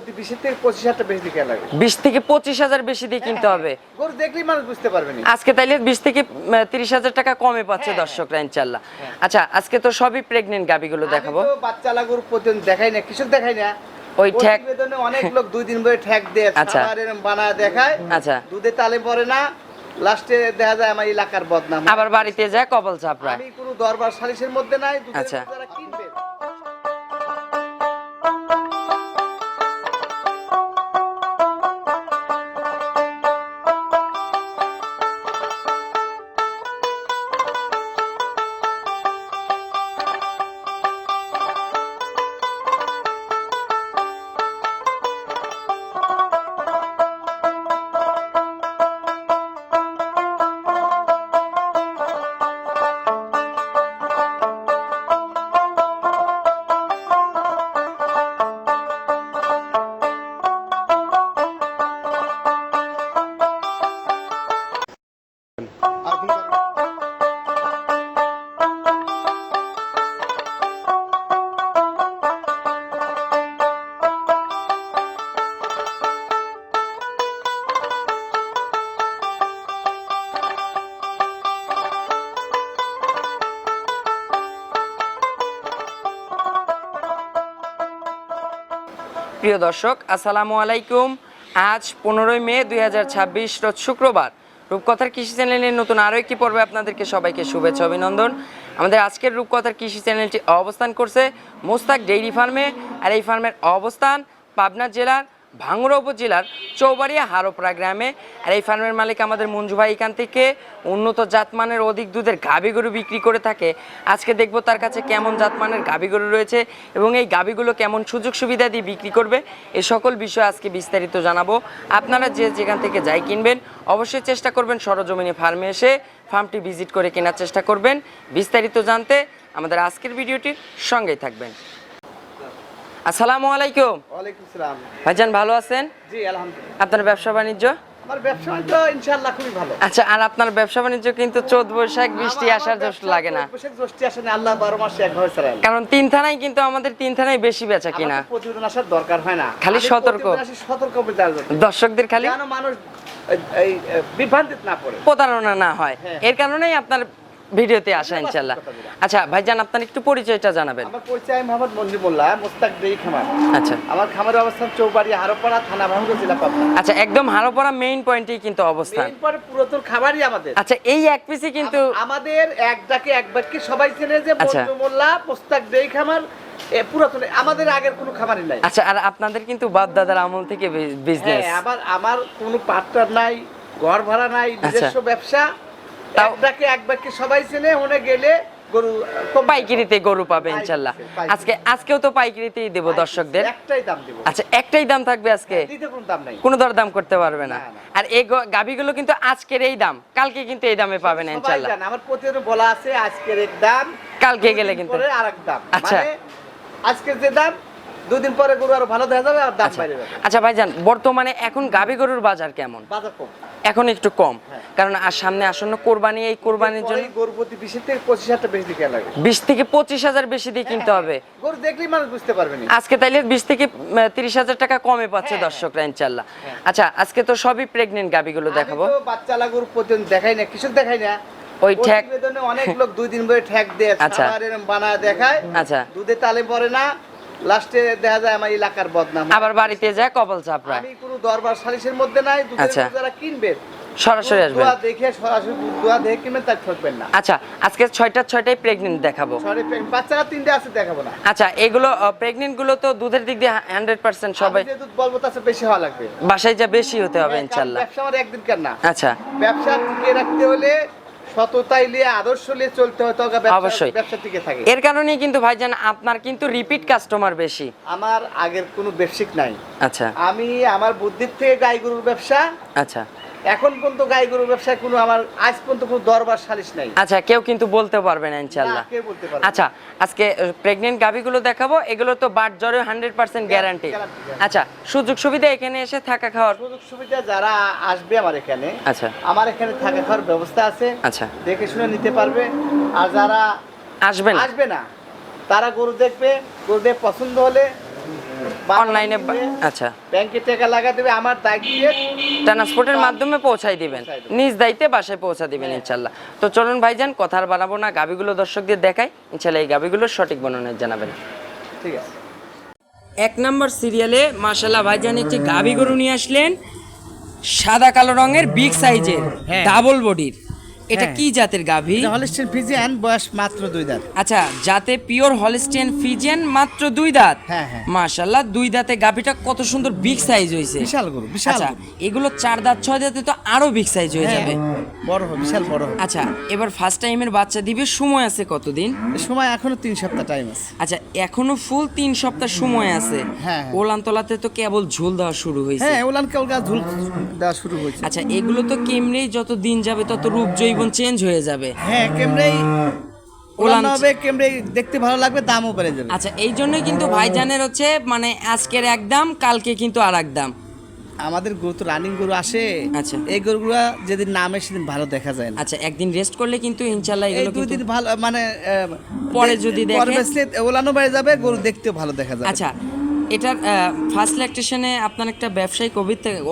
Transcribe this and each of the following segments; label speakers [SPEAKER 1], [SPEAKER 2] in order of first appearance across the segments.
[SPEAKER 1] প্রতি 20 থেকে 25,000 টাকা বেশি দিয়ে লাগে।
[SPEAKER 2] 20 থেকে 25,000 বেশি দিয়ে কিনতে হবে।
[SPEAKER 1] গরু দেখলেই মানুষ বুঝতে পারবে না।
[SPEAKER 2] আজকে তাইলে 20 থেকে 30,000 টাকা কমে পাচ্ছে দর্শকরা ইনশাআল্লাহ। আচ্ছা আজকে তো সবই প্রেগন্যান্ট গাবিগুলো দেখাবো।
[SPEAKER 1] আমি তো বাচ্চালা গরু প্রতিদিন দেখাই না, কৃষক দেখাই না।
[SPEAKER 2] ওই ঠ্যাক
[SPEAKER 1] প্রতিবেদনে অনেক লোক 2 দিন ধরে ঠ্যাক দেয়, খাবার এরকম বানায় দেখায়।
[SPEAKER 2] আচ্ছা
[SPEAKER 1] দুধে তালে পড়ে না, লাস্টে দেখা যায় আমার এলাকার বদনাম।
[SPEAKER 2] আবার বাড়িতে যায় কপাল চাপড়ায়।
[SPEAKER 1] আমি কোনো দরবার সালিশের মধ্যে নাই, দুধের
[SPEAKER 2] আচ্ছা
[SPEAKER 1] যারা কিনবে।
[SPEAKER 2] প্রিয় দর্শক আসসালামু আলাইকুম। আজ 15 মে 2026 রোজ শুক্রবার। রূপকথার কৃষি চ্যানেলের নতুন আরও একটি পর্বে আপনাদেরকে সবাইকে শুভেচ্ছা অভিনন্দন। আমাদের আজকের রূপকথার কৃষি চ্যানেলটি অবস্থান করছে মোস্তাক ডেইরি ফার্মে। আর এই ফার্মের অবস্থান পাবনা জেলার ভাঙ্গুড়া উপজেলার চৌবাড়িয়া হারোপাড়া গ্রামে। আর এই ফার্মের মালিক আমাদের মঞ্জু ভাই এখান থেকে উন্নত জাতমানের অধিক দুধের গাভী গরু বিক্রি করে থাকে। আজকে দেখব তার কাছে কেমন জাতমানের গাভী গরু রয়েছে এবং এই গাভীগুলো কেমন সুযোগ সুবিধা দিয়ে বিক্রি করবে, এই সকল বিষয় আজকে বিস্তারিত জানাবো। আপনারা যে যেখান থেকে যাই কিনবেন অবশ্যই চেষ্টা করবেন সরজমিনে ফার্মে এসে ফার্মটি ভিজিট করে কেনার চেষ্টা করবেন। বিস্তারিত জানতে আমাদের আজকের ভিডিওটির সঙ্গেই থাকবেন। আসসালামু আলাইকুম।
[SPEAKER 1] ওয়ালাইকুম আসসালাম।
[SPEAKER 2] ভাইজান ভালো আছেন?
[SPEAKER 1] জি আলহামদুলিল্লাহ।
[SPEAKER 2] আপনার ব্যবসা বাণিজ্য?
[SPEAKER 1] আমার ব্যবসা বাণিজ্য ইনশাআল্লাহ খুবই ভালো।
[SPEAKER 2] আচ্ছা, আর আপনার ব্যবসা বাণিজ্য কিন্তু চোদ্দ বৈশাখ বৃষ্টি আসার জন্য লাগে না,
[SPEAKER 1] বৃষ্টি আসে না, আল্লাহ 12 মাসে একভাবে চালায়।
[SPEAKER 2] কারণ 3 থানায় কিন্তু আমাদের 3 থানায় বেশি বেচা কিনা।
[SPEAKER 1] প্রতিদিন আসার দরকার হয় না,
[SPEAKER 2] খালি সতর্ক দর্শকদের খালি
[SPEAKER 1] যেন মানুষ এই বিভ্রান্তিতে না পড়ে,
[SPEAKER 2] প্রতারণা না হয়, এর কারণেই আপনার ভিডিওতে আসা ইনশাআল্লাহ। আচ্ছা ভাইজান আপনার একটু পরিচয়টা জানাবেন।
[SPEAKER 1] আমার পরিচয় মোহাম্মদ মঞ্জু মোল্লা, মোস্তাক ডেইরি খামার।
[SPEAKER 2] আচ্ছা,
[SPEAKER 1] আমার খামারের অবস্থান চৌবাড়িয়া হারোপাড়া থানা, ভাঙ্গুড়া জেলা, পাবনা।
[SPEAKER 2] আচ্ছা, একদম হারোপাড়া মেইন পয়েন্টেই কিন্তু অবস্থান।
[SPEAKER 1] মেইন পয়েন্ট পুরাতন খামারই আমাদের।
[SPEAKER 2] আচ্ছা, এই এক পিসি কিন্তু
[SPEAKER 1] আমাদের এক ডাকে এক বাক্যে সবাই চেনে যে মঞ্জু মোল্লা মোস্তাক ডেইরি খামার পুরাতন, আমাদের আগের কোনো খামারই নাই।
[SPEAKER 2] আচ্ছা, আর আপনাদের কিন্তু বাপ দাদার আমল থেকে বিজনেস।
[SPEAKER 1] আবার আমার কোনো পার্টনার নাই, ঘর ভাড়া নাই, নিজস্ব ব্যবসা। এক ডাকে এক বাক্যে সবাই চেনে, ওনে গেলে গরু
[SPEAKER 2] পাইকারিতে গরু পাবে ইনশাআল্লাহ। আজকেও তো পাইকারিতেই দেব দর্শকদের।
[SPEAKER 1] একটাই দাম দেব।
[SPEAKER 2] আচ্ছা, একটাই দাম থাকবে আজকে,
[SPEAKER 1] দিতে কোনো দাম নাই,
[SPEAKER 2] কোনো দরদাম করতে পারবে না। আর এই গাবিগুলো কিন্তু আজকের এই দাম, কালকে কিন্তু এই দামে পাবেন ইনশাআল্লাহ।
[SPEAKER 1] আমার প্রতিদিন বলা আছে আজকের এক দাম,
[SPEAKER 2] কালকে গেলে কিন্তু
[SPEAKER 1] আরেক দাম।
[SPEAKER 2] আচ্ছা,
[SPEAKER 1] মানে আজকের যে দাম 2 দিন পরে গরু আরো ভালো দেখা যাবে, আর দাম বাইরে যাবে।
[SPEAKER 2] আচ্ছা ভাইজান, বর্তমানে এখন গাবি গরুর বাজার কেমন?
[SPEAKER 1] বাজার কম,
[SPEAKER 2] এখন একটু কম, কারণ আর সামনে আসন্ন কোরবানি, এই কোরবানির জন্য
[SPEAKER 1] গরু প্রতি 20 থেকে 25,000 টাকা বেশি দিয়ে লাগে।
[SPEAKER 2] 20 থেকে 25,000 বেশি দিয়ে কিনতে হবে।
[SPEAKER 1] গরু দেখলেই মানুষ বুঝতে পারবে না।
[SPEAKER 2] আজকে তাইলে 20 থেকে 30,000 টাকা কমে পাচ্ছে দর্শকরা ইনশাআল্লাহ। আচ্ছা, আজকে তো সবই প্রেগন্যান্ট গাবিগুলো দেখাবো।
[SPEAKER 1] আমি তো বাচ্চালা গরু প্রতিদিন দেখাই না, কৃষক দেখাই না।
[SPEAKER 2] ওই ঠ্যাক
[SPEAKER 1] প্রতিবেদনে অনেক লোক 2 দিন ধরে ঠ্যাক দেয়, খাবার এরকম বানায় দেখায়।
[SPEAKER 2] আচ্ছা,
[SPEAKER 1] দুধে তালে পড়ে না, লাস্টে দেখা যায় আমার এলাকার বদনাম।
[SPEAKER 2] আবার বাড়িতে যায় কপাল চাপড়ায়।
[SPEAKER 1] আমি কোনো দরবার সালিশের মধ্যে নাই, দুধের যারা কিনবে
[SPEAKER 2] সরাসরি আসবেন,
[SPEAKER 1] দোয়া দেখে সরাসরি দোয়া দেখে কিনবেন, তাই ঠকবেন না।
[SPEAKER 2] আচ্ছা, আজকে 6টাই প্রেগন্যান্ট দেখাবো।
[SPEAKER 1] বাচ্চারা 3টে আছে, দেখাবো না।
[SPEAKER 2] আচ্ছা, এগুলো প্রেগন্যান্ট গুলো তো দুধের দিক দিয়ে 100% সবাই
[SPEAKER 1] দুধ বলবো তাছে বেশি হওয়া লাগবে,
[SPEAKER 2] বাসায় যা বেশি হতে হবে ইনশাআল্লাহ।
[SPEAKER 1] ব্যবসা আমার একদিন কেন না।
[SPEAKER 2] আচ্ছা,
[SPEAKER 1] ব্যবসা টিকে রাখতে হলে সততাই নিয়ে আদর্শ নিয়ে চলতে হয়, তবে
[SPEAKER 2] অবশ্যই
[SPEAKER 1] ব্যবসা টিকে থাকে।
[SPEAKER 2] এর কারণেই কিন্তু ভাইজান আপনার কিন্তু রিপিট কাস্টমার বেশি।
[SPEAKER 1] আমার আগের কোনো ব্যবসায়িক নাই।
[SPEAKER 2] আচ্ছা,
[SPEAKER 1] আমি আমার বুদ্ধির থেকে গাই গরুর ব্যবসা।
[SPEAKER 2] আচ্ছা,
[SPEAKER 1] এখন পর্যন্ত গাই গরুর ব্যবসায় কোনো আমার আজ পর্যন্ত কোনো দরবার সালিশ নাই।
[SPEAKER 2] আচ্ছা, কেউ কিন্তু বলতে পারবে না ইনশাআল্লাহ। আচ্ছা, আজকে প্রেগন্যান্ট গাবিগুলো দেখাবো, এগুলো তো বাট জ্বরে 100% গ্যারান্টি। আচ্ছা, সুযোগ সুবিধা এখানে এসে থাকা খাওয়ার
[SPEAKER 1] সুযোগ সুবিধা যারা আসবে আমার এখানে,
[SPEAKER 2] আচ্ছা,
[SPEAKER 1] আমার এখানে থাকা খাওয়ার ব্যবস্থা আছে।
[SPEAKER 2] আচ্ছা,
[SPEAKER 1] দেখে শুনে নিতে পারবে। আর যারা আসবে না তারা গরু দেখবে, গরু দেখে পছন্দ হলে
[SPEAKER 2] অনলাইনে আচ্ছা
[SPEAKER 1] ব্যাংকে টাকা লাগা দেবে, আমার দায়িত্বে
[SPEAKER 2] ট্রান্সপোর্টের মাধ্যমে পৌঁছাই দিবেন, নিজ দায়িত্বে বাসায় পৌঁছা দিবেন ইনশাল্লাহ। তো চলুন ভাইজান কথা আর বাড়াবো না, গাবিগুলো দর্শকদের দেখাই, ইনশাল্লাহ এই গাবিগুলোর সঠিক বর্ণনা জানাবেন।
[SPEAKER 1] ঠিক আছে।
[SPEAKER 2] 1 নম্বর সিরিয়ালে মাশাআল্লাহ ভাইজান একটি গাবি গরু নিয়ে আসলেন, সাদা কালো রঙের বিগ সাইজের,
[SPEAKER 1] হ্যাঁ।
[SPEAKER 2] ডাবল বডির। এটা
[SPEAKER 1] হ্যাঁ।
[SPEAKER 2] কি জাতের গাভি?
[SPEAKER 1] এটা হলিস্টিয়ান ফ্রিজিয়ান, বয়স মাত্র 2 দাঁত।
[SPEAKER 2] আচ্ছা, জাতে পিওর হলিস্টিয়ান ফ্রিজিয়ান, মাত্র 2 দাঁত।
[SPEAKER 1] হ্যাঁ, হ্যাঁ।
[SPEAKER 2] মাশাআল্লাহ 2 দাঁতে গাভিটা কত সুন্দর বিগ সাইজ হয়েছে।
[SPEAKER 1] বিশাল গরু, বিশাল
[SPEAKER 2] আচ্ছা,
[SPEAKER 1] গরু।
[SPEAKER 2] এগুলো 4 দাঁত 6 দাঁতে তো আরো বিগ সাইজ হয়ে
[SPEAKER 1] হ্যাঁ,
[SPEAKER 2] যাবে।
[SPEAKER 1] বড় হবে, বিশাল বড় হবে।
[SPEAKER 2] আচ্ছা, এবার ফার্স্ট টাইমের বাচ্চা দিবে, সময় আছে কতদিন?
[SPEAKER 1] সময় এখনো 3 সপ্তাহ টাইম আছে।
[SPEAKER 2] আচ্ছা, এখনো ফুল 3 সপ্তাহ সময় আছে।
[SPEAKER 1] হ্যাঁ।
[SPEAKER 2] ওলান তলাতে তো কেবল ঝোল দেওয়া শুরু হয়েছে।
[SPEAKER 1] হ্যাঁ, ওলান কেবল গাছ ঝুল দেওয়া শুরু হয়েছে।
[SPEAKER 2] আচ্ছা, এগুলো তো কেমনেই যত দিন যাবে তত রূপ জৈবন চেঞ্জ হয়ে যাবে।
[SPEAKER 1] হ্যাঁ, কেমরেই
[SPEAKER 2] ওলান
[SPEAKER 1] ওলান হবে, কেমরেই দেখতে ভালো লাগবে, দামও বেড়ে যাবে।
[SPEAKER 2] আচ্ছা, এই জন্যই কিন্তু ভাইজানের হচ্ছে মানে আজকের এক দাম, কালকে কিন্তু আর এক দাম।
[SPEAKER 1] আমাদের গরু তো রানিং গরু আসে।
[SPEAKER 2] আচ্ছা।
[SPEAKER 1] এই গরুগুলো যেদিন নামে সেদিন ভালো দেখা যায় না।
[SPEAKER 2] আচ্ছা, একদিন রেস্ট করলে কিন্তু ইনশাআল্লাহ
[SPEAKER 1] এই
[SPEAKER 2] এগুলো
[SPEAKER 1] 2
[SPEAKER 2] কিন্তু
[SPEAKER 1] দিন ভালো মানে
[SPEAKER 2] পরে যদি দেখেন-
[SPEAKER 1] পরে বেচলে ওলানও বেড়ে যাবে, গরু দেখতেও ভালো দেখা যাবে।
[SPEAKER 2] আচ্ছা, এটার ফার্স্ট ল্যাকটেশনে আপনার একটা ব্যবসায়িক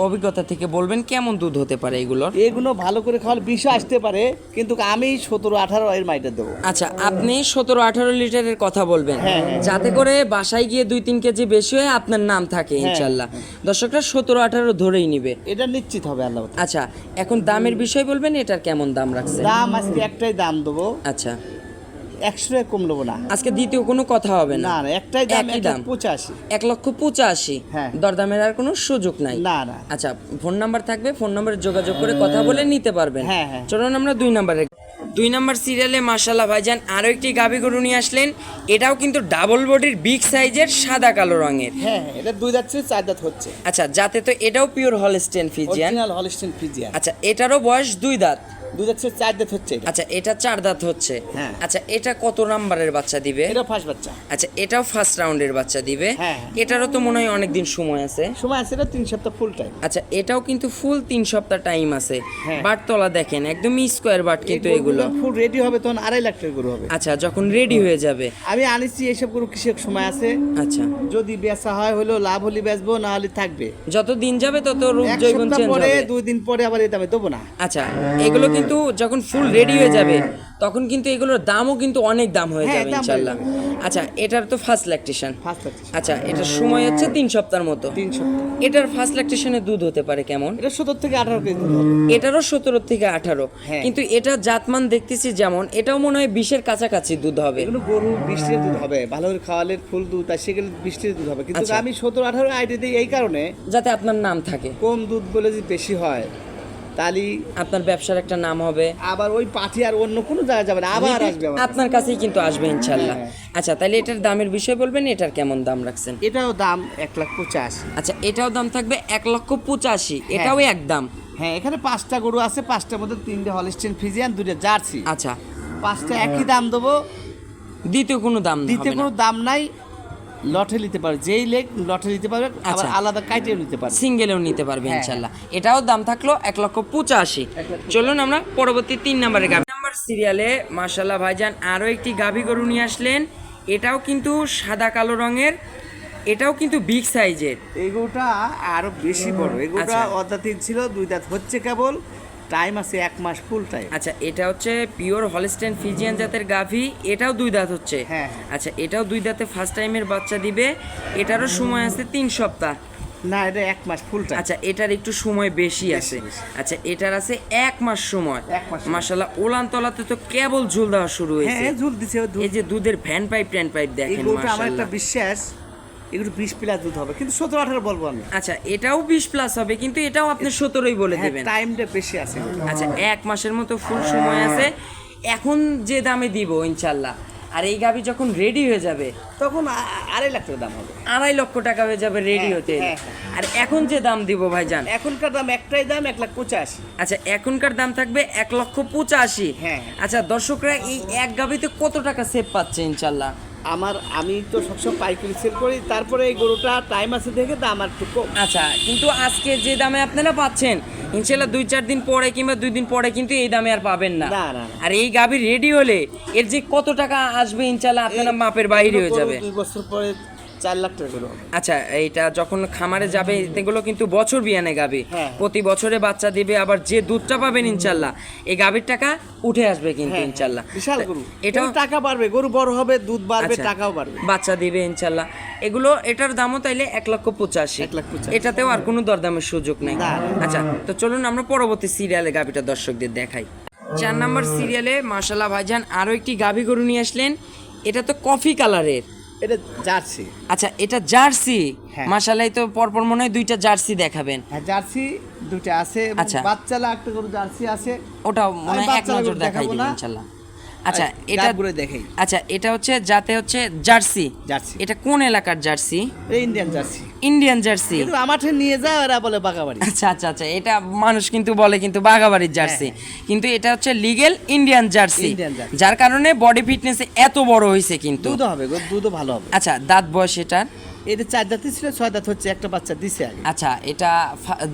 [SPEAKER 2] অভিজ্ঞতা থেকে বলবেন কেমন দুধ হতে পারে এগুলোর?
[SPEAKER 1] এগুলো ভালো করে খাওয়ালে 20 আসতে পারে, কিন্তু আমি 17-18 এর মাইটা দেবো।
[SPEAKER 2] আচ্ছা, আপনি 17-18 লিটারের কথা বলবেন,
[SPEAKER 1] হ্যাঁ, হ্যাঁ।
[SPEAKER 2] যাতে করে বাসায় গিয়ে 2-3 কেজি বেশি হয়ে আপনার নাম থাকে ইনশাআল্লাহ। দর্শকরা 17-18 ধরেই নিবে।
[SPEAKER 1] এটা নিশ্চিত হবে আল্লাহ।
[SPEAKER 2] আচ্ছা, এখন দামের বিষয় বলবেন, এটার কেমন দাম রাখছে?
[SPEAKER 1] দাম আজকে একটাই দাম দেবো,
[SPEAKER 2] আচ্ছা,
[SPEAKER 1] 100 টাকা কম নেবো না।
[SPEAKER 2] আজকে দ্বিতীয় কোনো কথা হবে না?
[SPEAKER 1] না না, একটাই দাম,
[SPEAKER 2] একই দাম
[SPEAKER 1] 85।
[SPEAKER 2] 1,85,000।
[SPEAKER 1] হ্যাঁ।
[SPEAKER 2] দরদামের আর কোনো সুযোগ নাই?
[SPEAKER 1] না না।
[SPEAKER 2] আচ্ছা, ফোন নাম্বার থাকবে, ফোন নাম্বারে যোগাযোগ করে কথা বলে নিতে পারবেন।
[SPEAKER 1] হ্যাঁ, হ্যাঁ।
[SPEAKER 2] চলুন আমরা 2 নাম্বারে। 2 নাম্বার সিরিয়ালে মাশাআল্লাহ ভাইজান আরো একটি গাভী গরু নিয়ে আসলেন, এটাও কিন্তু ডাবল বডির বিগ সাইজের, সাদা কালো রঙের।
[SPEAKER 1] হ্যাঁ, এটা 2 দাঁত ছিল, 4 দাঁত হচ্ছে।
[SPEAKER 2] আচ্ছা, যাতে তো এটাও pure Holstein Friesian.
[SPEAKER 1] Original Holstein Friesian.
[SPEAKER 2] আচ্ছা, এটারও বয়স 2 দাঁত।
[SPEAKER 1] 2 দাঁত ছিল, 4 দাঁত হচ্ছে এটা।
[SPEAKER 2] আচ্ছা, এটা 4 দাঁত হচ্ছে।
[SPEAKER 1] হ্যাঁ।
[SPEAKER 2] আচ্ছা, এটা কত নাম্বারের বাচ্চা দিবে?
[SPEAKER 1] এটা ফার্স্ট বাচ্চা।
[SPEAKER 2] আচ্ছা, এটাও ফার্স্ট রাউন্ডের বাচ্চা দিবে।
[SPEAKER 1] হ্যাঁ।
[SPEAKER 2] এটারও তো মনে হয় অনেক দিন সময় আছে।
[SPEAKER 1] সময় আছে, এটা 3 সপ্তাহ ফুল টাইম।
[SPEAKER 2] আচ্ছা, এটাও কিন্তু ফুল 3 সপ্তাহ টাইম আছে।
[SPEAKER 1] হ্যাঁ।
[SPEAKER 2] বাট তলা দেখেন একদম স্কোয়ার বাট কিন্তু এগুলো।
[SPEAKER 1] ফুল রেডি হবে তখন 2.5 লাখ টাকার গরু হবে।
[SPEAKER 2] আচ্ছা, যখন রেডি হয়ে যাবে।
[SPEAKER 1] আমি আনিছি এইসব গরু কৃষক সময় আছে,
[SPEAKER 2] আচ্ছা,
[SPEAKER 1] যদি বেচা হয় হলো লাভ হলে বেচবো, না হলে থাকবে।
[SPEAKER 2] যত দিন যাবে তত রূপ
[SPEAKER 1] 1
[SPEAKER 2] জৈবন
[SPEAKER 1] সপ্তাহ
[SPEAKER 2] চেঞ্জ
[SPEAKER 1] পরে,
[SPEAKER 2] হবে।
[SPEAKER 1] 2 দিন পরে আবার এটা আমি দেবো না।
[SPEAKER 2] আচ্ছা, এগুলো কিন্তু যখন ফুল রেডি হয়ে যাবে তখন কিন্তু এগুলোর দামও কিন্তু অনেক দাম হয়ে
[SPEAKER 1] হ্যাঁ,
[SPEAKER 2] যাবে
[SPEAKER 1] দাম
[SPEAKER 2] ইনশাআল্লাহ।
[SPEAKER 1] বেড়ে
[SPEAKER 2] আচ্ছা, এটার তো ফার্স্ট ল্যাকটেশন।
[SPEAKER 1] ফার্স্ট বাচ্চা
[SPEAKER 2] আচ্ছা, এটার সময় হচ্ছে 3 সপ্তাহের মতো।
[SPEAKER 1] 3 সপ্তাহ।
[SPEAKER 2] এটার ফার্স্ট ল্যাকটেশনে দুধ হতে পারে কেমন?
[SPEAKER 1] এটা 17 থেকে 18 কেজি দুধ হবে।
[SPEAKER 2] এটারও 17 থেকে 18।
[SPEAKER 1] হ্যাঁ।
[SPEAKER 2] কিন্তু এটা জাতমান দেখতেছি যেমন, এটাও মনে হয় 20-এর কাছাকাছি দুধ হবে।
[SPEAKER 1] এগুলো গরু 20 লিটার দুধ হবে, ভালো করে খাওয়ালে ফুল দুধ, আর সেগুলো 20 লিটার দুধ হবে। কিন্তু
[SPEAKER 2] আচ্ছা।
[SPEAKER 1] আমি 17-18 আইডিয়া দিই এই কারণে,
[SPEAKER 2] যাতে আপনার নাম থাকে,
[SPEAKER 1] কম দুধ বলে যদি বেশি হয় তাহলে
[SPEAKER 2] আপনার ব্যবসার একটা নাম হবে,
[SPEAKER 1] আবার ওই পাঠি আর অন্য কোনো জায়গায় যাবে না, আবার আসবে আমার কাছে।
[SPEAKER 2] আপনার কাছেই কিন্তু আসবে ইনশাআল্লাহ।
[SPEAKER 1] হ্যাঁ।
[SPEAKER 2] আচ্ছা, তাহলে এটার দামের বিষয় বলবেন, এটার কেমন দাম রাখছেন?
[SPEAKER 1] এটাও দাম 1,85,000।
[SPEAKER 2] আচ্ছা, এটাও দাম থাকবে 1,85,000। এটাও এক দাম।
[SPEAKER 1] হ্যাঁ, এখানে 5টা গরু আছে, 5টার মধ্যে 3টে হলিস্টিয়ান ফ্রিজিয়ান, 2টা জার্সি।
[SPEAKER 2] আচ্ছা,
[SPEAKER 1] 5টা একই দাম দেবো,
[SPEAKER 2] দ্বিতীয় কোনো দাম
[SPEAKER 1] দিতে
[SPEAKER 2] হবে না?
[SPEAKER 1] কোনো দাম নাই। লটে নিতে পারবে, যেই লেগ লটে নিতে পারবে, আবার
[SPEAKER 2] আচ্ছা।
[SPEAKER 1] আলাদা কাইটেও নিতে পারবে।
[SPEAKER 2] সিঙ্গেলেও নিতে পারবে
[SPEAKER 1] হ্যাঁ।
[SPEAKER 2] ইনশাআল্লাহ। এটাও দাম থাকলো 1,85,000। চলুন আমরা পরবর্তী 3 নম্বরে গাভী নাম্বার সিরিয়ালে মাশাআল্লাহ ভাইজান আরো একটি গাভী গরু নিয়ে আসলেন, এটাও কিন্তু সাদা কালো রঙের, এটাও কিন্তু বিগ সাইজের।
[SPEAKER 1] এই গরুটা আরো বেশি বড়। এই গরুটা
[SPEAKER 2] আচ্ছা।
[SPEAKER 1] অর্ধাতিন ছিল, 2 দাঁত হচ্ছে কেবল, টাইম আছে 1 মাস ফুল টাইম।
[SPEAKER 2] আচ্ছা, এটা হচ্ছে পিওর হলস্টেইন ফ্রিজিয়ান জাতের গাভী, এটাও 2 দাঁত হচ্ছে।
[SPEAKER 1] হ্যাঁ।
[SPEAKER 2] আচ্ছা, এটাও 2 দাঁতে ফার্স্ট টাইমের বাচ্চা দিবে, এটারও সময় আছে 3 সপ্তাহ।
[SPEAKER 1] না, এটা 1 মাস ফুল টাইম।
[SPEAKER 2] আচ্ছা, এটার একটু সময় বেশি আছে।
[SPEAKER 1] বেশি।
[SPEAKER 2] আচ্ছা, এটার আছে 1 মাস সময়।
[SPEAKER 1] 1 মাস সময়।
[SPEAKER 2] মাশাআল্লাহ, ওলান তলাতে তো কেবল ঝুল দেওয়া শুরু হয়েছে।
[SPEAKER 1] হ্যাঁ, ঝুল দিছে ও দুধ।
[SPEAKER 2] এই যে দুধের ভ্যান পাইপ ট্যান পাইপ
[SPEAKER 1] এই
[SPEAKER 2] দেখেন
[SPEAKER 1] গরুটা আমার একটা
[SPEAKER 2] মাশাআল্লাহ।
[SPEAKER 1] বিশ্বাস, এগুলো 20 প্লাস দুধ হবে, কিন্তু 17-18 বলবো আমি।
[SPEAKER 2] আচ্ছা, এটাও 20 প্লাস হবে, কিন্তু এটাও আপনি 17ই বলে
[SPEAKER 1] হ্যাঁ,
[SPEAKER 2] দেবেন।
[SPEAKER 1] টাইমটা বেশি আছে।
[SPEAKER 2] আচ্ছা, 1 মাসের মতো ফুল সময় আছে। এখন যে দামে দিব ইনশাআল্লাহ, আর এই গাভী যখন রেডি হয়ে যাবে
[SPEAKER 1] তখন 2.5 লাখ টাকা দাম হবে।
[SPEAKER 2] 2.5 লক্ষ টাকা হয়ে যাবে রেডি
[SPEAKER 1] হ্যাঁ,
[SPEAKER 2] হতে।
[SPEAKER 1] হ্যাঁ।
[SPEAKER 2] আর এখন যে দাম দিব ভাইজান,
[SPEAKER 1] এখনকার দাম একটাই দাম, 1,85,000।
[SPEAKER 2] আচ্ছা, এখনকার দাম থাকবে 1,85,000।
[SPEAKER 1] হ্যাঁ।
[SPEAKER 2] আচ্ছা, দর্শকরা এই এক গাভীতে কত টাকা সেভ পাচ্ছে ইনশাআল্লাহ?
[SPEAKER 1] আমি তো সবসময় পাইকারি সেল করি, তারপরে এই গরুটা টাইম আছে দেখে দাম আর একটু কম।
[SPEAKER 2] আচ্ছা, কিন্তু আজকে যে দামে আপনারা পাচ্ছেন ইনশাআল্লাহ 2-4 দিন পরে কিংবা 2 দিন পরে কিন্তু এই দামে আর পাবেন না।
[SPEAKER 1] না, না।
[SPEAKER 2] আর এই গাভী রেডি হলে এর যে কত টাকা আসবে ইনশাআল্লাহ আপনারা মাপের বাইরে হয়ে যাবে।
[SPEAKER 1] 2 বছর পরে 4 লাখ টাকা করে হবে।
[SPEAKER 2] আচ্ছা, এইটা যখন খামারে যাবে এগুলো কিন্তু বছর বিয়ানে গাবি,
[SPEAKER 1] হ্যাঁ।
[SPEAKER 2] প্রতি বছরে বাচ্চা দিবে, আবার যে দুধটা পাবেন ইনশাল্লাহ এই গাবির টাকা উঠে আসবে কিন্তু
[SPEAKER 1] হ্যাঁ,
[SPEAKER 2] ইনশাল্লাহ।
[SPEAKER 1] বিশাল গরু,
[SPEAKER 2] এটাও
[SPEAKER 1] এটাও টাকা বাড়বে, গরু বড় হবে, দুধ বাড়বে,
[SPEAKER 2] আচ্ছা,
[SPEAKER 1] টাকাও বাড়বে।
[SPEAKER 2] বাচ্চা দিবে ইনশাল্লাহ। এগুলো এটার দামও তাইলে 1,85,000।
[SPEAKER 1] 1,85,000
[SPEAKER 2] এটাতেও আর কোনো দরদামের সুযোগ নেই।
[SPEAKER 1] না।
[SPEAKER 2] আচ্ছা, তো চলুন আমরা পরবর্তী সিরিয়ালে গাবিটা দর্শকদের দেখাই। 4 নম্বর সিরিয়ালে মাশাআল্লাহ ভাইজান আরো একটি গাবি গরু নিয়ে আসলেন। এটা তো কফি কালারের।
[SPEAKER 1] এটা জার্সি।
[SPEAKER 2] আচ্ছা, এটা জার্সি।
[SPEAKER 1] হ্যাঁ।
[SPEAKER 2] মাশাআল্লাহ, তো পরপর মনে হয় 2টা জার্সি দেখাবেন।
[SPEAKER 1] হ্যাঁ, জার্সি দুটো আছে,
[SPEAKER 2] আচ্ছা।
[SPEAKER 1] বাচ্চালা একটা গরু জার্সি আছে।
[SPEAKER 2] ওটা মনে হয় এক
[SPEAKER 1] বাচ্চালা
[SPEAKER 2] নজর
[SPEAKER 1] গরু
[SPEAKER 2] দেখাই
[SPEAKER 1] দেখাবো
[SPEAKER 2] দিবেন
[SPEAKER 1] না।
[SPEAKER 2] ইনশাআল্লাহ। আচ্ছা, এটা
[SPEAKER 1] গাবগুলো দেখাই।
[SPEAKER 2] আচ্ছা, এটা হচ্ছে যাতে হচ্ছে জার্সি।
[SPEAKER 1] জার্সি।
[SPEAKER 2] এটা কোন এলাকার জার্সি?
[SPEAKER 1] এটা ইন্ডিয়ান জার্সি।
[SPEAKER 2] Indian jersey.
[SPEAKER 1] কিন্তু আমাঠে নিয়ে যায়, ওরা বলে বাগাবাড়ি।
[SPEAKER 2] আচ্ছা আচ্ছা আচ্ছা, এটা মানুষ কিন্তু বলে কিন্তু বাগাবাড়ির জার্সি, কিন্তু এটা হচ্ছে legal Indian jersey,
[SPEAKER 1] Indian jersey.
[SPEAKER 2] যার কারণে বডি ফিটনেস এত বড় হয়েছে কিন্তু।
[SPEAKER 1] দুধ হবে গো, দুধও ভালো হবে।
[SPEAKER 2] আচ্ছা, দাঁত বয়স এটার?
[SPEAKER 1] এটা 4 দাঁতই ছিল, 6 দাঁত হচ্ছে, একটা বাচ্চা দিছে আগে।
[SPEAKER 2] আচ্ছা, এটা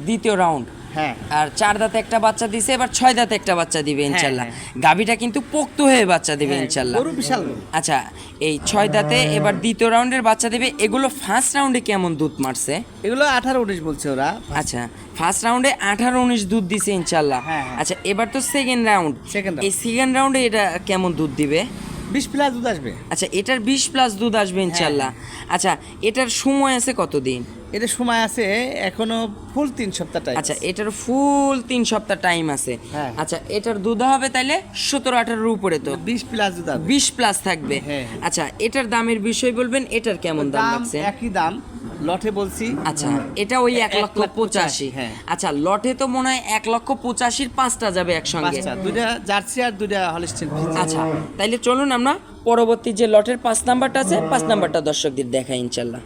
[SPEAKER 2] দ্বিতীয় রাউন্ড।
[SPEAKER 1] হ্যাঁ।
[SPEAKER 2] আর 4 দাঁতে একটা বাচ্চা দিছে, এবার 6 দাঁতে একটা বাচ্চা দিবে ইনশাল্লাহ। গাবিটা কিন্তু পোক্ত হয়ে বাচ্চা দিবে
[SPEAKER 1] হ্যাঁ,
[SPEAKER 2] ইনশাল্লাহ।
[SPEAKER 1] গরু বিশাল গরু।
[SPEAKER 2] আচ্ছা, এই 6 দাঁতে এবার দ্বিতীয় রাউন্ডের বাচ্চা দিবে। এগুলো ফার্স্ট রাউন্ডে কেমন দুধ মারছে?
[SPEAKER 1] এগুলো 18-19 বলছে ওরা।
[SPEAKER 2] আচ্ছা, ফার্স্ট রাউন্ডে 18-19 দুধ দিছে ইনশাল্লাহ।
[SPEAKER 1] হ্যাঁ, হ্যাঁ।
[SPEAKER 2] আচ্ছা, এবার তো সেকেন্ড রাউন্ড।
[SPEAKER 1] Second round।
[SPEAKER 2] এই সেকেন্ড রাউন্ডে এটা কেমন দুধ দিবে?
[SPEAKER 1] 20 প্লাস দুধ আসবে।
[SPEAKER 2] আচ্ছা, এটার 20 প্লাস দুধ আসবে ইনশাল্লাহ। আচ্ছা, এটার সময় আছে কতদিন?
[SPEAKER 1] এটা সময় আছে এখনো ফুল 3 সপ্তাহ টাইম।
[SPEAKER 2] আচ্ছা, এটার ফুল 3 সপ্তাহ টাইম আছে।
[SPEAKER 1] হ্যাঁ।
[SPEAKER 2] আচ্ছা, এটার দুধ হবে তাইলে 17-18 উপরে, তো
[SPEAKER 1] 20 প্লাস দুধ আসবে।
[SPEAKER 2] 20 প্লাস থাকবে।
[SPEAKER 1] হ্যাঁ।
[SPEAKER 2] আচ্ছা, এটার দামের বিষয় বলবেন, এটার কেমন দাম
[SPEAKER 1] দাম
[SPEAKER 2] লাগছে?
[SPEAKER 1] একই দাম, লটে বলছি।
[SPEAKER 2] আচ্ছা, এটা ওই 1,85,000।
[SPEAKER 1] হ্যাঁ।
[SPEAKER 2] আচ্ছা, লটে তো মনে হয় 1,85,000 5টা যাবে একসঙ্গে।
[SPEAKER 1] বাচ্চা দুইটা জার্সি আর দুইটা হলিস্টিন।
[SPEAKER 2] আচ্ছা, তাইলে চলুন আমরা পরবর্তী যে লটের 5 নাম্বারটা আছে 5 নাম্বারটা দর্শকদের দেখাই ইনশাল্লাহ।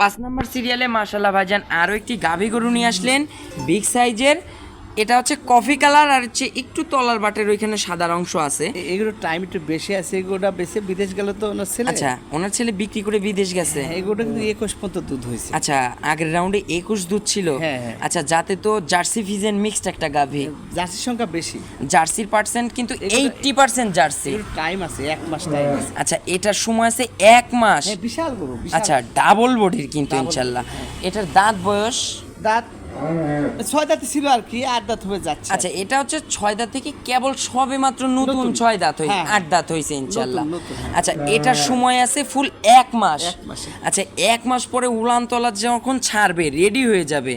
[SPEAKER 2] 5 নাম্বার সিরিয়ালে মাশাআল্লাহ ভাইজান আরও একটি গাভী গরু নিয়ে আসলেন, বিগ সাইজের। এটা হচ্ছে কফি কালার, আর হচ্ছে একটু তলার বাটের ওইখানে সাদা অংশ আছে।
[SPEAKER 1] এগুলো টাইম একটু বেশি আছে, এগুলোটা বেশি বিদেশ গেল তো ওনার ছেলে।
[SPEAKER 2] আচ্ছা, ওনার ছেলে বিক্রি করে বিদেশ গেছে।
[SPEAKER 1] হ্যাঁ, এগুলোটা কিন্তু 21 পর্যন্ত দুধ হয়েছে।
[SPEAKER 2] আচ্ছা, আগের রাউন্ডে 21 দুধ ছিল।
[SPEAKER 1] হ্যাঁ, হ্যাঁ।
[SPEAKER 2] আচ্ছা, যাতে তো জার্সি ফিজেন মিক্সড একটা গাভী।
[SPEAKER 1] জার্সির সংখ্যা বেশি,
[SPEAKER 2] জার্সির পার্সেন্ট কিন্তু 80% জার্সি।
[SPEAKER 1] এগুলো টাইম আছে, 1 মাস টাইম আছে।
[SPEAKER 2] আচ্ছা, এটার সময় আছে 1 মাস।
[SPEAKER 1] হ্যাঁ, বিশাল গরু, বিশাল।
[SPEAKER 2] আচ্ছা, ডাবল বডির কিন্তু
[SPEAKER 1] Double
[SPEAKER 2] ইনশাল্লাহ। এটার দাঁত বয়স?
[SPEAKER 1] দাঁত 6 দাঁত ছিল আর কি, 8 দাঁত হয়ে যাচ্ছে।
[SPEAKER 2] আচ্ছা, এটা হচ্ছে 6 দাঁত থেকে কেবল সবে মাত্র নতুন
[SPEAKER 1] নতুন।
[SPEAKER 2] 6 দাঁত হয়ে
[SPEAKER 1] হ্যাঁ।
[SPEAKER 2] 8 দাঁত হয়েছে ইনশাল্লাহ।
[SPEAKER 1] নতুন।
[SPEAKER 2] আচ্ছা, এটার সময় আছে ফুল 1 মাস।
[SPEAKER 1] 1 মাসে।
[SPEAKER 2] আচ্ছা, 1 মাস পরে উলান তলা যখন ছাড়বে, রেডি হয়ে যাবে,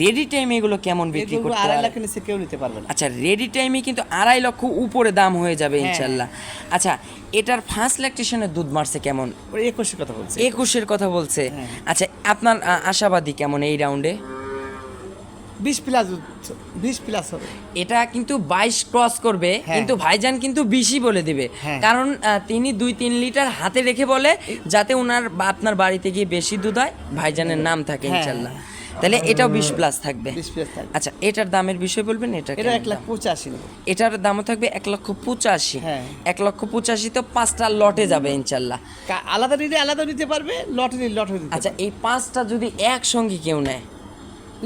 [SPEAKER 2] রেডি টাইমে এগুলো কেমন বিক্রি
[SPEAKER 1] এগুলো
[SPEAKER 2] করতে
[SPEAKER 1] 2.5
[SPEAKER 2] পারে?
[SPEAKER 1] লাখের নিচে কেউ নিতে পারবে না।
[SPEAKER 2] আচ্ছা, রেডি টাইমে কিন্তু 2.5 লক্ষ উপরে দাম হয়ে যাবে
[SPEAKER 1] হ্যাঁ।
[SPEAKER 2] ইনশাল্লাহ। আচ্ছা, এটার ফার্স্ট ল্যাকটেশনের দুধ মারছে কেমন?
[SPEAKER 1] ওই 21 কথা বলছে।
[SPEAKER 2] 21-এর কথা বলছে।
[SPEAKER 1] হ্যাঁ।
[SPEAKER 2] আচ্ছা, আপনার আশাবাদী কেমন এই রাউন্ডে?
[SPEAKER 1] 20 প্লাস 20 প্লাস হবে।
[SPEAKER 2] এটা কিন্তু 22 ক্রস করবে,
[SPEAKER 1] হ্যাঁ।
[SPEAKER 2] কিন্তু ভাইজান কিন্তু 20ই বলে দিবে।
[SPEAKER 1] হ্যাঁ।
[SPEAKER 2] কারণ তিনি 2-3 লিটার হাতে রেখে বলে, যাতে ওনার বা আপনার বাড়িতে গিয়ে বেশি দুধ হয়, ভাইজানের নাম থাকে
[SPEAKER 1] হ্যাঁ।
[SPEAKER 2] ইনশাল্লাহ। তাহলে এটাও 20 প্লাস থাকবে।
[SPEAKER 1] 20 প্লাস থাকবে।
[SPEAKER 2] আচ্ছা, এটার দামের বিষয় বলবেন, এটা
[SPEAKER 1] এটা
[SPEAKER 2] কেমন
[SPEAKER 1] 1,85,000 নেব।
[SPEAKER 2] দাম? এটার দামও থাকবে 1,85,000।
[SPEAKER 1] হ্যাঁ।
[SPEAKER 2] 1,85,000 তো 5টা লটে যাবে ইনশাল্লাহ।
[SPEAKER 1] আলাদা নিলে আলাদা নিতে পারবে, লটে নিলে লটে নিতে
[SPEAKER 2] আচ্ছা, এই 5টা যদি একসঙ্গে কেউ নেয়,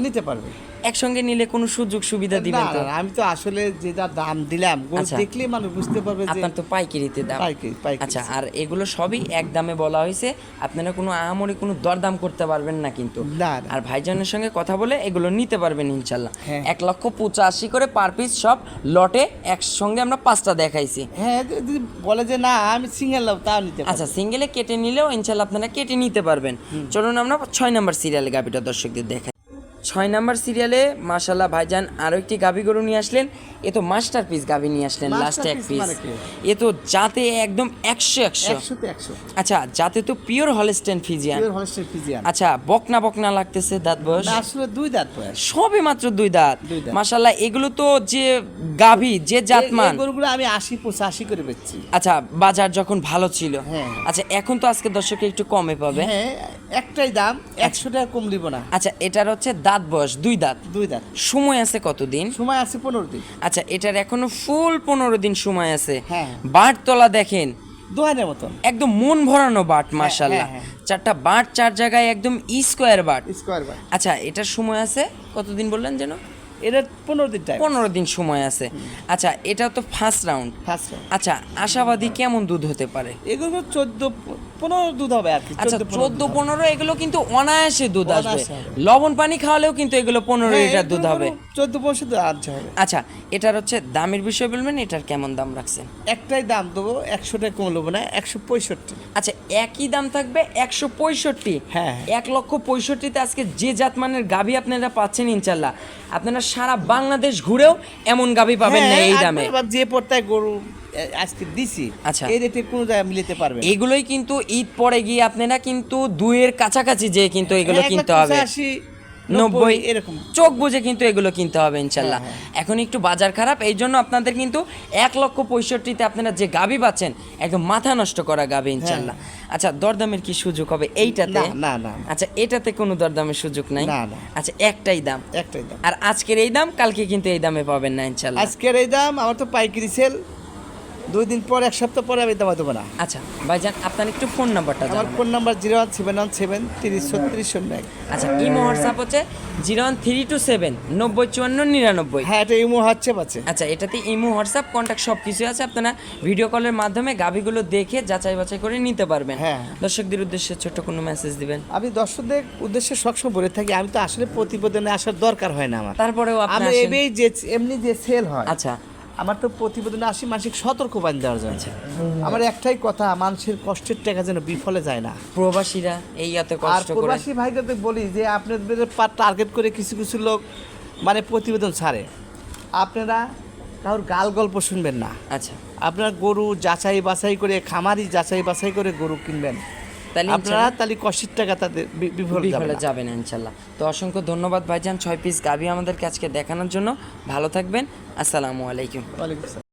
[SPEAKER 1] নিতে পারবে।
[SPEAKER 2] একসঙ্গে নিলে কোনো সুযোগ সুবিধা দিবেন
[SPEAKER 1] না,
[SPEAKER 2] তো?
[SPEAKER 1] না, আমি তো আসলে যেটা দাম দিলাম, গরু
[SPEAKER 2] আচ্ছা।
[SPEAKER 1] দেখলে মানুষ বুঝতে পারবে যে
[SPEAKER 2] আপনার তো পাইকারিতে দাম।
[SPEAKER 1] পাইকারি।
[SPEAKER 2] আচ্ছা, আর এগুলো সবই এক দামে বলা হয়েছে, আপনারা কোনো আহামরি কোনো দরদাম করতে পারবেন না কিন্তু।
[SPEAKER 1] না, না।
[SPEAKER 2] আর ভাইজানের সঙ্গে কথা বলে এগুলো নিতে পারবেন ইনশাল্লাহ।
[SPEAKER 1] হ্যাঁ।
[SPEAKER 2] 1,85,000 করে পার পিস, সব লটে একসঙ্গে আমরা 5টা দেখাইছি।
[SPEAKER 1] হ্যাঁ, যদি বলে যে না আমি সিঙ্গেল লাভ, তাও নিতে পারবে।
[SPEAKER 2] আচ্ছা, সিঙ্গেলে কেটে নিলেও ইনশাল্লাহ আপনারা কেটে নিতে পারবেন। চলুন আমরা 6 নম্বর সিরিয়ালে গাভিটা দর্শকদের দেখাই। 6 নম্বর সিরিয়ালে মাশাল্লাহ ভাইজান আরও একটি গাভি গরু নিয়ে আসলেন। এ তো মাস্টার পিস গাভি নিয়ে আসলেন, লাস্ট এক
[SPEAKER 1] Masterpiece
[SPEAKER 2] পিস।
[SPEAKER 1] মানে কি?
[SPEAKER 2] এ তো জাতে একদম 100-100।
[SPEAKER 1] 100 তে 100
[SPEAKER 2] আচ্ছা, যাতে তো pure Holstein Friesian.
[SPEAKER 1] Pure Holstein Friesian.
[SPEAKER 2] আচ্ছা, বকনা বকনা লাগতেছে, দাঁত বয়স
[SPEAKER 1] না, আসলে 2 দাঁত বয়স।
[SPEAKER 2] সবে মাত্র 2 দাঁত।
[SPEAKER 1] 2 দাঁত।
[SPEAKER 2] মাশাল্লাহ, এগুলো তো যে গাভি, যে জাতমান।
[SPEAKER 1] এই গরুগুলো আমি 80-85 করে বেচছি।
[SPEAKER 2] আচ্ছা, বাজার যখন ভালো ছিল।
[SPEAKER 1] হ্যাঁ।
[SPEAKER 2] আচ্ছা, এখন তো আজকে দর্শকে একটু কমে পাবে।
[SPEAKER 1] হ্যাঁ, একটাই দাম, 100 টাকা কম দিব না।
[SPEAKER 2] আচ্ছা, এটার হচ্ছে দাঁত বয়স 2 দাঁত।
[SPEAKER 1] 2 দাঁত।
[SPEAKER 2] সময় আছে কতদিন?
[SPEAKER 1] সময় আছে 15 দিন।
[SPEAKER 2] আচ্ছা, এটার এখনো ফুল 15 দিন সময় আছে।
[SPEAKER 1] হ্যাঁ।
[SPEAKER 2] বাট তলা দেখেন,
[SPEAKER 1] দোয়ানের মতন
[SPEAKER 2] একদম মন ভরানো বাট মাশাল্লাহ।
[SPEAKER 1] হ্যাঁ।
[SPEAKER 2] 4টা বাট 4 জায়গায় একদম স্কোয়ার বাট।
[SPEAKER 1] Square by.
[SPEAKER 2] আচ্ছা, এটার সময় আছে কতদিন বললেন যেন?
[SPEAKER 1] এটা 15 দিন টাইম।
[SPEAKER 2] 15 দিন সময় আছে। আচ্ছা, এটা তো ফার্স্ট রাউন্ড। আচ্ছা, আশাবাদী কেমন দুধ হতে পারে?
[SPEAKER 1] এগুলো 14-15 দুধ হবে আর কি।
[SPEAKER 2] আচ্ছা, 14-15 এগুলো কিন্তু অনায়াসে দুধ আসবে।
[SPEAKER 1] অনায়াসে হবে।
[SPEAKER 2] লবণ পানি খাওয়ালেও কিন্তু এগুলো 15 লিটার দুধ হবে।
[SPEAKER 1] 14-15 দুধ আনতে হবে।
[SPEAKER 2] আচ্ছা, এটার হচ্ছে দামের বিষয় বলবেন, এটার কেমন দাম রাখছেন?
[SPEAKER 1] একটাই দাম দেবো, 100 টাকা কম নেবো না, 165।
[SPEAKER 2] আচ্ছা, একই দাম থাকবে 165।
[SPEAKER 1] হ্যাঁ।
[SPEAKER 2] 1,65,000-তে আজকে যে জাতমানের গাভী আপনারা পাচ্ছেন ইনশাল্লাহ, আপনারা সারা বাংলাদেশ ঘুরেও এমন গাভী পাবেন না এই দামে।
[SPEAKER 1] এবার যে পর্তায় গরু আজকে দিছি,
[SPEAKER 2] আচ্ছা,
[SPEAKER 1] এই রেটে কোনো জায়গায় মিলাতে পারবে না।
[SPEAKER 2] এগুলোই কিন্তু ঈদ পরে গিয়ে আপনারা কিন্তু 2-এর কাছাকাছি যে কিন্তু এগুলো কিনতে হবে।
[SPEAKER 1] 90 এরকম
[SPEAKER 2] চোখ বুঝে কিন্তু এগুলো কিনতে হবে ইনশাল্লাহ। এখন একটু বাজার খারাপ, এই জন্য আপনাদের কিন্তু 1,65,000-তে আপনারা যে গাভী পাচ্ছেন একদম মাথা নষ্ট করা গাভী ইনশাল্লাহ। আচ্ছা, দরদামের কি সুযোগ হবে এইটাতে?
[SPEAKER 1] না না।
[SPEAKER 2] আচ্ছা, এটাতে কোনো দরদামের সুযোগ নাই?
[SPEAKER 1] না না।
[SPEAKER 2] আচ্ছা, একটাই দাম।
[SPEAKER 1] একটাই দাম।
[SPEAKER 2] আর আজকের এই দাম, কালকে কিন্তু এই দামে পাবেন না ইনশাল্লাহ।
[SPEAKER 1] আজকের এই দাম, আমার তো পাইকারি সেল, 2 দিন পর 1 সপ্তাহ পরে আমি দাম দেবো না।
[SPEAKER 2] আচ্ছা ভাইজান, আপনার একটু ফোন নাম্বারটা
[SPEAKER 1] আমার
[SPEAKER 2] জানাবেন।
[SPEAKER 1] Phone number 01717303601।
[SPEAKER 2] আচ্ছা, ইমো হোয়াটসঅ্যাপ হচ্ছে 01327 905499।
[SPEAKER 1] হ্যাঁ, এটা ইমো হোয়াটসঅ্যাপ আছে।
[SPEAKER 2] আচ্ছা, এটাতে ইমো হোয়াটসঅ্যাপ কন্ট্যাক্ট সব কিছু আছে, আপনারা ভিডিও কলের মাধ্যমে গাভীগুলো দেখে যাচাই বাছাই করে নিতে পারবেন।
[SPEAKER 1] হ্যাঁ।
[SPEAKER 2] দর্শকদের উদ্দেশ্যে ছোট্ট কোনো মেসেজ দিবেন?
[SPEAKER 1] আমি দর্শকদের উদ্দেশ্যে সবসময় বলে থাকি, আমি তো আসলে প্রতিবেদনে আসার দরকার হয় না আমার।
[SPEAKER 2] তারপরেও আপনি
[SPEAKER 1] আমি
[SPEAKER 2] আসেন।
[SPEAKER 1] এমনি যে সেল হয়,
[SPEAKER 2] আচ্ছা,
[SPEAKER 1] আমার তো প্রতিবেদনে আসি মানসিক সতর্কবান দেওয়ার জন্য। আমার একটাই কথা, মানুষের কষ্টের টাকা যেন বিফলে যায় না।
[SPEAKER 2] প্রবাসীরা এই এত
[SPEAKER 1] আর
[SPEAKER 2] কষ্ট করে।
[SPEAKER 1] প্রবাসী ভাইদের বলি যে আপনাদের টার্গেট করে কিছু কিছু লোক মানে প্রতিবেদন ছাড়ে, আপনারা কারোর গাল গল্প শুনবেন না।
[SPEAKER 2] আচ্ছা,
[SPEAKER 1] আপনার গরু যাচাই বাছাই করে, খামারি যাচাই বাছাই করে গরু কিনবেন,
[SPEAKER 2] তাহলে
[SPEAKER 1] আপনারা তাহলে কষ্টের টাকা তাদের বিফলে
[SPEAKER 2] যাবেন ইনশাল্লাহ। তো অসংখ্য ধন্যবাদ ভাইজান 6 পিস গাভী আমাদেরকে আজকে দেখানোর জন্য। ভালো থাকবেন, আসসালামু আলাইকুম।
[SPEAKER 1] যাবে।